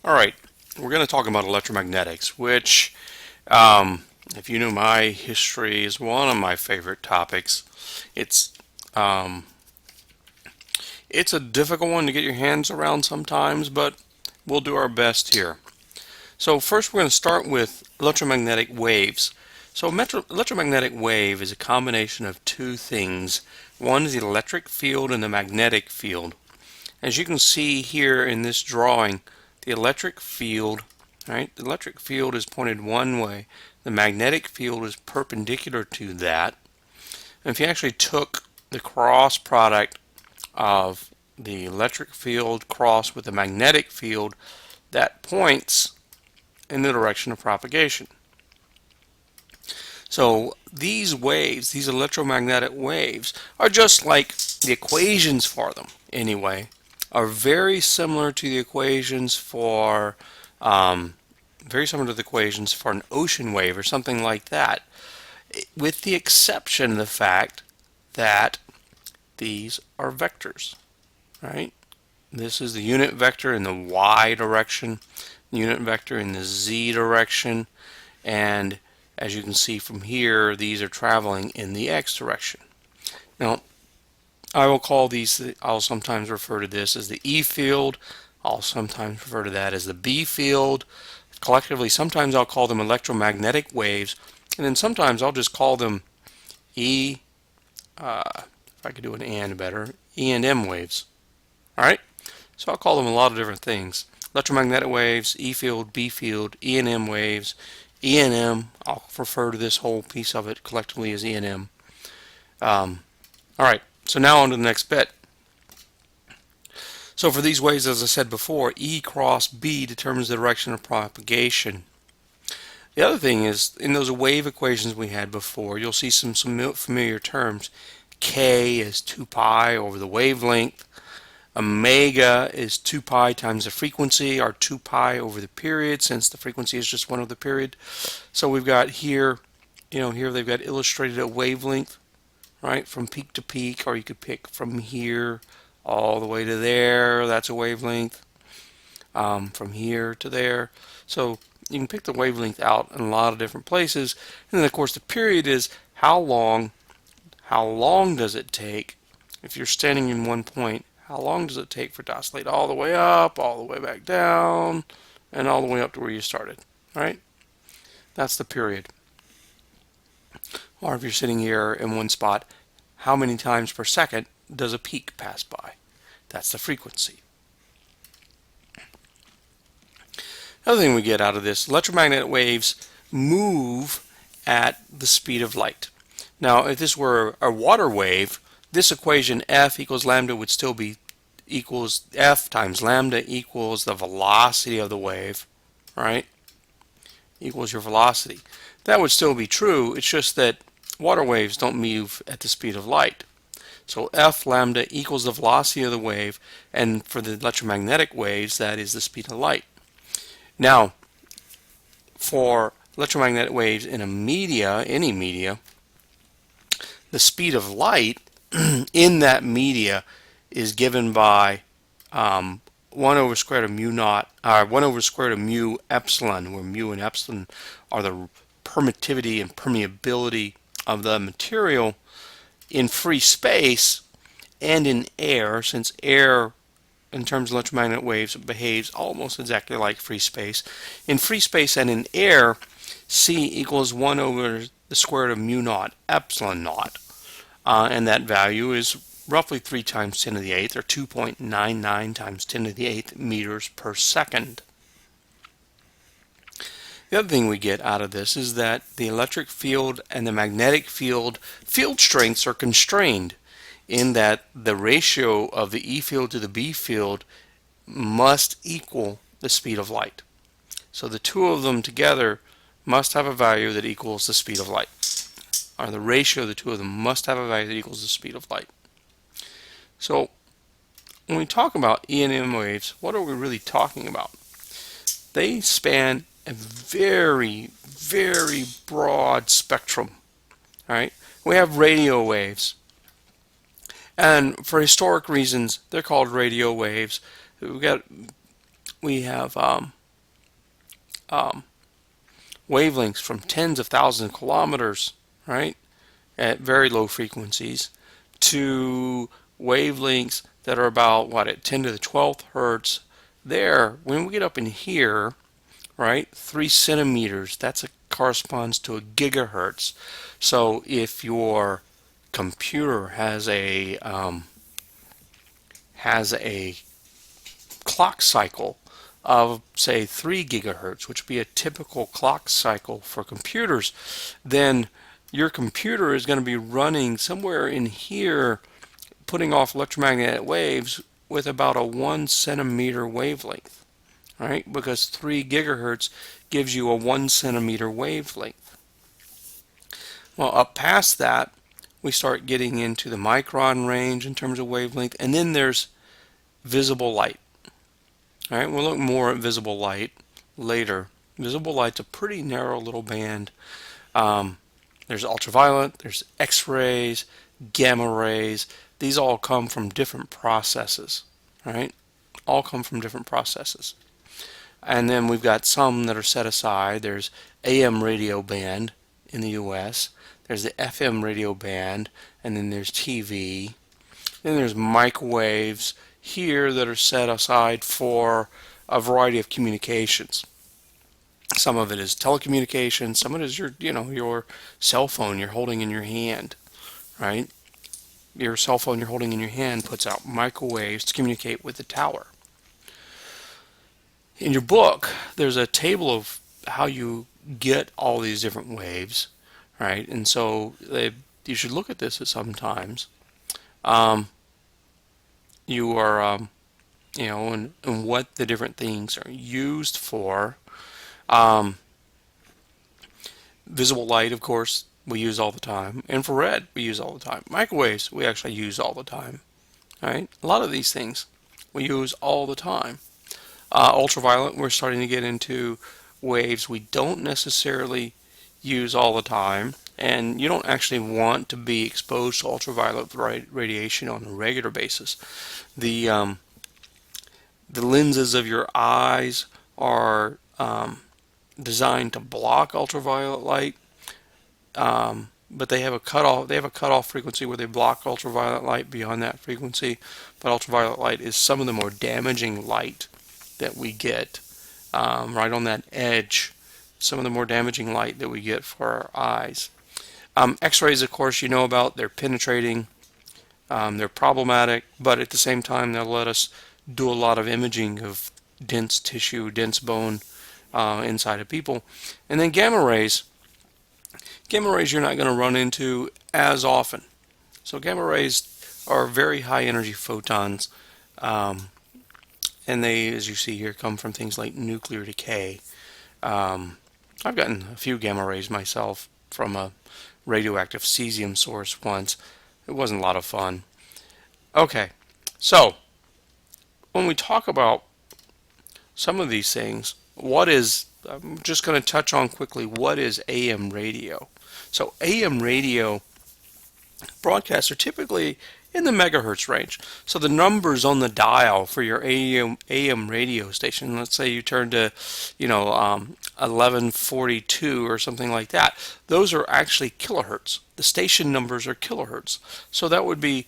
All right, we're going to talk about electromagnetics, which, if you know my history, is one of my favorite topics. It's um, it's a difficult one to get your hands around sometimes, but we'll do our best here. So first, we're going to start with electromagnetic waves. So electromagnetic wave is a combination of two things. One is the electric field and the magnetic field. As you can see here in this drawing, the electric field, right? The electric field is pointed one way. The magnetic field is perpendicular to that. And if you actually took the cross product of the electric field cross with the magnetic field, that points in the direction of propagation. So these waves, these electromagnetic waves, are just like the equations for them, anyway, are very similar to the equations for um, an ocean wave or something like that, with the exception of the fact that these are vectors, right? This is the unit vector in the y direction, the unit vector in the z direction, and as you can see from here, these are traveling in the x direction. Now, I'll sometimes refer to this as the E field. I'll sometimes refer to that as the B field. Collectively, sometimes I'll call them electromagnetic waves, and then sometimes I'll just call them E, if I could do an and better, E and M waves. All right? So I'll call them a lot of different things. Electromagnetic waves, E field, B field, E and M waves, E and M. I'll refer to this whole piece of it collectively as E and M. All right, so now on to the next bit. So for these waves, as I said before, E cross B determines the direction of propagation. The other thing is, in those wave equations we had before, you'll see some familiar terms. K is 2 pi over the wavelength. Omega is 2 pi times the frequency, or 2 pi over the period, since the frequency is just one of the period. So we've got here, here they've got illustrated a wavelength, right, from peak to peak, or you could pick from here all the way to there. That's a wavelength. From here to there. So you can pick the wavelength out in a lot of different places. And then, of course, the period is how long does it take if you're standing in one point? How long does it take for it to oscillate all the way up, all the way back down, and all the way up to where you started, right? That's the period. Or if you're sitting here in one spot, how many times per second does a peak pass by? That's the frequency. Another thing we get out of this, electromagnetic waves move at the speed of light. Now, if this were a water wave, this equation F equals lambda would still be equals F times lambda equals the velocity of the wave, right? Equals your velocity. That would still be true. It's just that water waves don't move at the speed of light. So F lambda equals the velocity of the wave, and for the electromagnetic waves, that is the speed of light. Now, for electromagnetic waves in a media, any media, the speed of light in that media is given by 1 over square root of mu naught, 1 over square root of mu epsilon, where mu and epsilon are the permittivity and permeability of the material in free space and in air, since air in terms of electromagnetic waves behaves almost exactly like free space. In free space and in air, C equals 1 over the square root of mu naught epsilon naught. And that value is roughly 3 times 10 to the 8th, or 2.99 times 10 to the 8th meters per second. The other thing we get out of this is that the electric field and the magnetic field strengths are constrained, in that the ratio of the E field to the B field must equal the speed of light. So the two of them together must have a value that equals the speed of light. Or the ratio of the two of them must have a value that equals the speed of light. So when we talk about E and M waves, what are we really talking about? They span a very, very broad spectrum. All right? We have radio waves. And for historic reasons, they're called radio waves. We've got we have um, wavelengths from tens of thousands of kilometers, right, at very low frequencies, to wavelengths that are about what, at 10 to the 12th hertz. There, when we get up in here, right, 3 centimeters, that's corresponds to a gigahertz. So if your computer has a clock cycle of, say, 3 gigahertz, which would be a typical clock cycle for computers, then your computer is going to be running somewhere in here, putting off electromagnetic waves with about a 1 centimeter wavelength, right? Because 3 gigahertz gives you a 1 centimeter wavelength. Well, up past that, we start getting into the micron range in terms of wavelength, and then there's visible light. All right, we'll look more at visible light later. Visible light's a pretty narrow little band. There's ultraviolet, there's X-rays, gamma rays. These all come from different processes, right? All come from different processes. And then we've got some that are set aside. There's AM radio band in the US. There's the FM radio band, and then there's TV. Then there's microwaves here that are set aside for a variety of communications. Some of it is telecommunications, some of it is your cell phone you're holding in your hand, right? Your cell phone you're holding in your hand puts out microwaves to communicate with the tower. In your book, there's a table of how you get all these different waves, right? And so you should look at this at some times. You are, and what the different things are used for. Visible light, of course, we use all the time. Infrared, we use all the time. Microwaves, we actually use all the time. Right? A lot of these things we use all the time. Ultraviolet, we're starting to get into waves we don't necessarily use all the time, and you don't actually want to be exposed to ultraviolet radiation on a regular basis. The lenses of your eyes are designed to block ultraviolet light, but they have a cutoff frequency where they block ultraviolet light beyond that frequency. But ultraviolet light is some of the more damaging light that we get, right on that edge. Some of the more damaging light that we get for our eyes. X-rays, of course, you know about. They're penetrating. They're problematic, but at the same time, they'll let us do a lot of imaging of dense tissue, dense bone inside of people. And then gamma rays. Gamma rays you're not going to run into as often. So gamma rays are very high energy photons, and they, as you see here, come from things like nuclear decay. I've gotten a few gamma rays myself from a radioactive cesium source once. It wasn't a lot of fun. Okay, so when we talk about some of these things, I'm just going to touch on quickly, what is AM radio? So AM radio broadcasts are typically in the megahertz range. So the numbers on the dial for your AM radio station, let's say you turn to 1142 or something like that, those are actually kilohertz. The station numbers are kilohertz. So that would be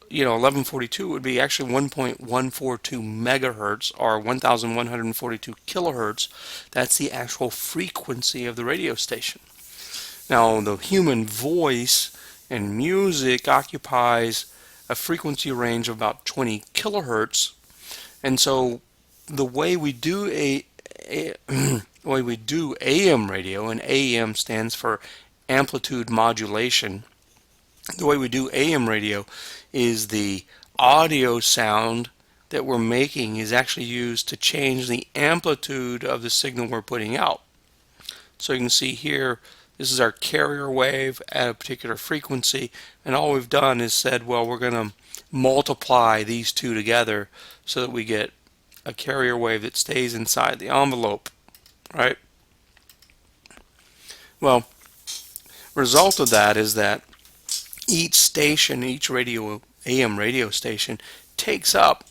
1142 would be actually 1.142 megahertz, or 1142 kilohertz. That's the actual frequency of the radio station. Now, the human voice and music occupies a frequency range of about 20 kilohertz, and so the way we do AM radio, and AM stands for amplitude modulation. The way we do AM radio is the audio sound that we're making is actually used to change the amplitude of the signal we're putting out. So you can see here, this is our carrier wave at a particular frequency, and all we've done is said, well, we're going to multiply these two together so that we get a carrier wave that stays inside the envelope, right? Well, result of that is that each station, each AM radio station, takes up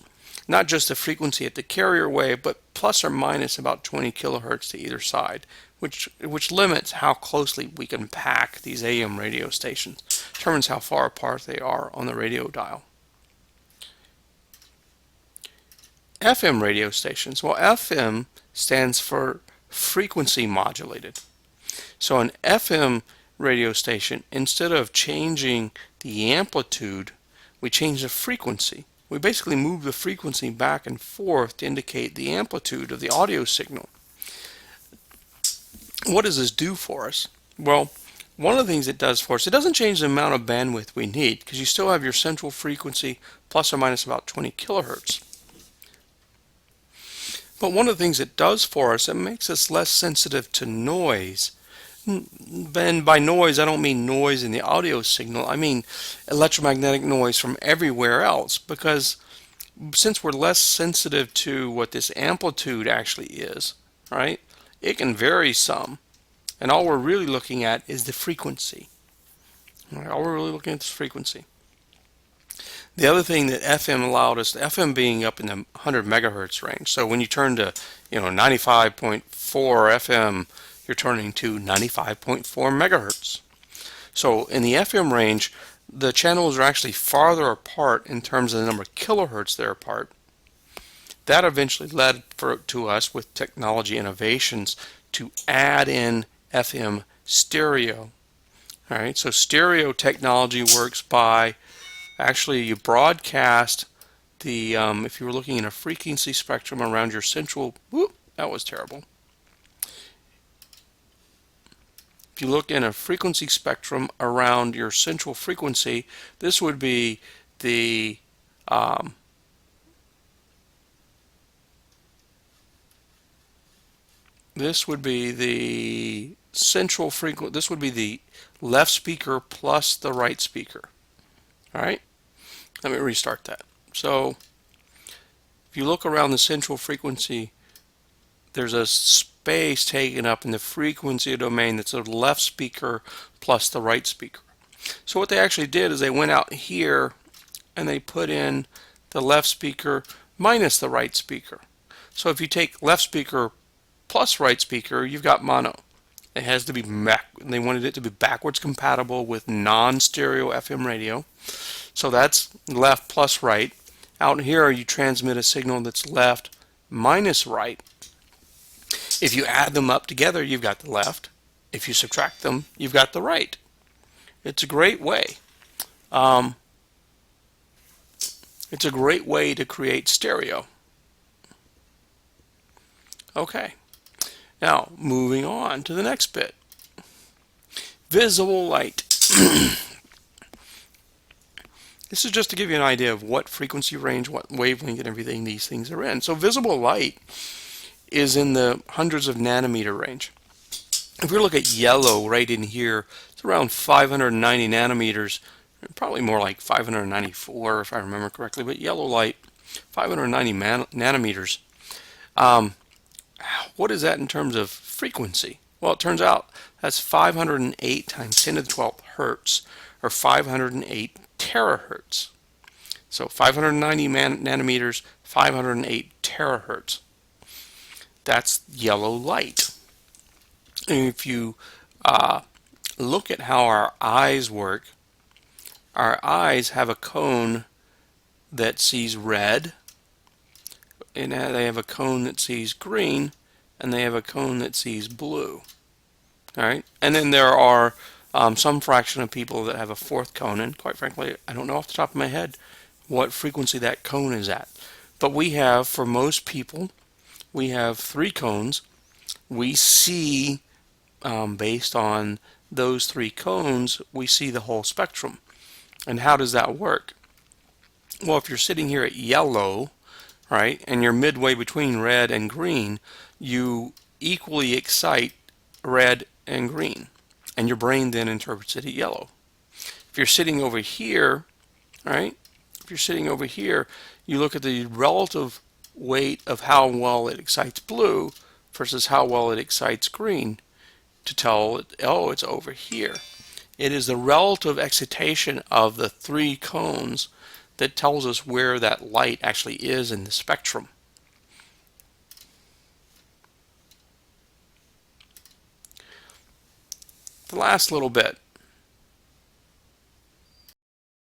not just the frequency at the carrier wave, but plus or minus about 20 kilohertz to either side, which limits how closely we can pack these AM radio stations, determines how far apart they are on the radio dial. FM radio stations. Well, FM stands for frequency modulated. So an FM radio station, instead of changing the amplitude, we change the frequency. We basically move the frequency back and forth to indicate the amplitude of the audio signal. What does this do for us? Well, one of the things it does for us, it doesn't change the amount of bandwidth we need, because you still have your central frequency plus or minus about 20 kilohertz. But one of the things it does for us, it makes us less sensitive to noise. And by noise, I don't mean noise in the audio signal. I mean electromagnetic noise from everywhere else, because since we're less sensitive to what this amplitude actually is, right, it can vary some. And all we're really looking at is the frequency. Right, all we're really looking at is frequency. The other thing that FM allowed us, FM being up in the 100 megahertz range. So when you turn to 95.4 FM, you're turning to 95.4 megahertz. So in the FM range, the channels are actually farther apart in terms of the number of kilohertz they're apart. That eventually led to us with technology innovations to add in FM stereo. All right, so stereo technology works by actually you broadcast the, if you were looking in a frequency spectrum around your central, whoop, that was terrible. If you look in a frequency spectrum around your central frequency, this would be the central frequency. This would be the left speaker plus the right speaker. All right, let me restart that. So if you look around the central frequency, there's a space taken up in the frequency domain that's the left speaker plus the right speaker. So what they actually did is they went out here and they put in the left speaker minus the right speaker. So if you take left speaker plus right speaker, you've got mono. It has to be they wanted it to be backwards compatible with non-stereo FM radio. So that's left plus right. Out here you transmit a signal that's left minus right. If you add them up together, you've got the left. If you subtract them, you've got the right. It's a great way. It's a great way to create stereo. Okay. Now, moving on to the next bit. Visible light. This is just to give you an idea of what frequency range, what wavelength, and everything these things are in. So visible light is in the hundreds of nanometer range. If we look at yellow right in here, it's around 590 nanometers, probably more like 594 if I remember correctly, but yellow light, 590 nanometers. What is that in terms of frequency? Well, it turns out that's 508 times 10 to the 12th hertz, or 508 terahertz. So 590 nanometers, 508 terahertz. That's yellow light. And if you look at how our eyes work, our eyes have a cone that sees red, and they have a cone that sees green, and they have a cone that sees blue. All right, and then there are some fraction of people that have a fourth cone, and quite frankly, I don't know off the top of my head what frequency that cone is at. But we have, for most people, we have 3 cones. We see, based on those 3 cones, we see the whole spectrum. And how does that work? Well, if you're sitting here at yellow, right, and you're midway between red and green, you equally excite red and green, and your brain then interprets it as yellow. If you're sitting over here, right, if you're sitting over here, you look at the relative weight of how well it excites blue versus how well it excites green to tell it, oh, it's over here. It is the relative excitation of the 3 cones that tells us where that light actually is in the spectrum. The last little bit,